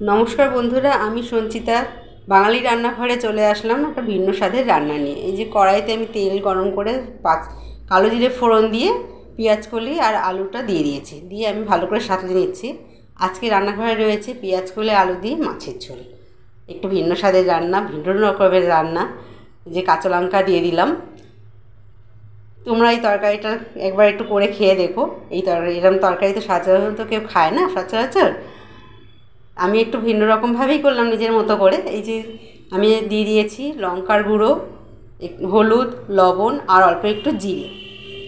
নমস্কার বন্ধুরা, আমি সঞ্চিতা বাঙালি রান্নাঘরে চলে আসলাম একটা ভিন্ন স্বাদের রান্না নিয়ে। এই যে কড়াইতে আমি তেল গরম করে কালো জিরে ফোড়ন দিয়ে পেঁয়াজ কলি আর আলুটা দিয়ে দিয়েছি, দিয়ে আমি ভালো করে সাঁতলে নিচ্ছি। আজকে রান্নাঘরে রয়েছে পেঁয়াজ কলি আলু দিয়ে মাছের ঝোল, একটু ভিন্ন স্বাদের রান্না, ভিন্ন রকমের রান্না। যে কাঁচা লঙ্কা দিয়ে দিলাম। তোমরা এই তরকারিটা একবার একটু করে খেয়ে দেখো। এই তরকারি, এরকম তরকারি তো সাধারণত কেউ খায় না সচরাচর। আমি একটু ভিন্ন রকমভাবেই করলাম নিজের মতো করে। এই যে আমি দিয়ে দিয়েছি লঙ্কার গুঁড়ো, হলুদ, লবণ আর অল্প একটু জিরে।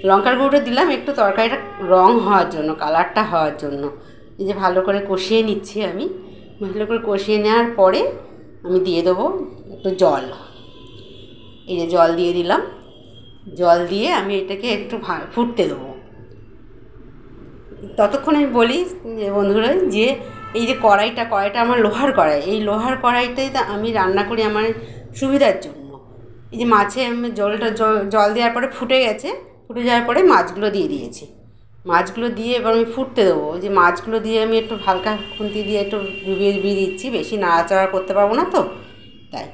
লঙ্কার গুঁড়োটা দিলাম একটু তরকারিটা রং হওয়ার জন্য, কালারটা হওয়ার জন্য। এই যে ভালো করে কষিয়ে নিচ্ছি আমি। ভালো করে কষিয়ে নেওয়ার পরে আমি দিয়ে দেবো একটু জল। এই যে জল দিয়ে দিলাম। জল দিয়ে আমি এটাকে একটু ফুটতে দেবো। ততক্ষণ আমি বলি যে বন্ধুরা, যে এই যে কড়াইটা আমার লোহার কড়াই। এই লোহার কড়াইটাই আমি রান্না করি আমার সুবিধার জন্য। এই যে মাছে আমি জল দেওয়ার পরে ফুটে গেছে, ফুটে যাওয়ার পরে মাছগুলো দিয়ে দিয়েছি। মাছগুলো দিয়ে এবার আমি ফুটতে দেবো। যে মাছগুলো দিয়ে আমি একটু হালকা খুন্তি দিয়ে একটু ডুবিয়ে দিচ্ছি, বেশি নাড়াচাড়া করতে পারবো না তো, তাই।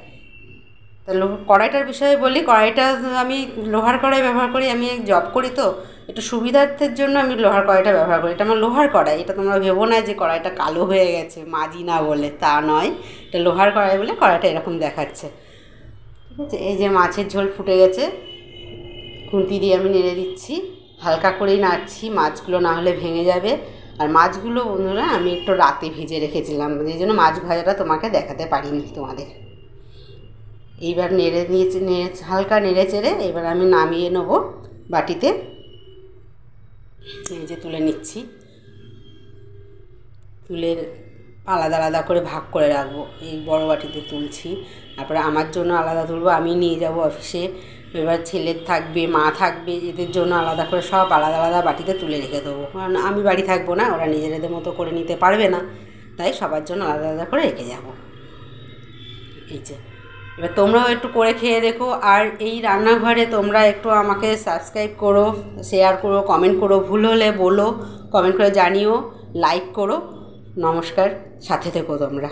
তা কড়াইটার বিষয়ে বলি, কড়াইটা আমি লোহার কড়াই ব্যবহার করি। আমি জব করি তো, একটু সুবিধার্থের জন্য আমি লোহার কড়াইটা ব্যবহার করি। এটা আমার লোহার কড়াই। এটা তোমরা ভেবো না যে কড়াইটা কালো হয়ে গেছে মাজি না বলে, তা নয়। এটা লোহার কড়াই বলে কড়াইটা এরকম দেখাচ্ছে, ঠিক আছে। এই যে মাছের ঝোল ফুটে গেছে, খুন্তি দিয়ে আমি নেড়ে দিচ্ছি, হালকা করেই নাড়ছি, মাছগুলো না হলে ভেঙে যাবে। আর মাছগুলো বন্ধুরা আমি একটু রাতে ভেজে রেখেছিলাম, এই জন্য মাছ ভাজাটা তোমাকে দেখাতে পারিনি তোমাদের। এইবার হালকা নেড়ে চেড়ে এবার আমি নামিয়ে নেবো বাটিতে। এই যে তুলে নিচ্ছি, তুলে আলাদা আলাদা করে ভাগ করে রাখবো। এই বড় বাটিতে তুলছি, তারপরে আমার জন্য আলাদা তুলবো, আমি নিয়ে যাব অফিসে। এবার ছেলের থাকবে, মা থাকবে, এদের জন্য আলাদা করে সব আলাদা আলাদা বাটিতে তুলে রেখে দেবো। কারণ আমি বাড়ি থাকবো না, ওরা নিজেদের মতো করে নিতে পারবে না, তাই সবার জন্য আলাদা আলাদা করে রেখে যাব। এই যে এবার তোমরাও একটু করে খেয়ে দেখো। আর এই রান্নাঘরে তোমরা একটু আমাকে সাবস্ক্রাইব করো, শেয়ার করো, কমেন্ট করো, ভুল হলে বলো, কমেন্ট করে জানিও, লাইক করো। নমস্কার, সাথে থেকো তোমরা।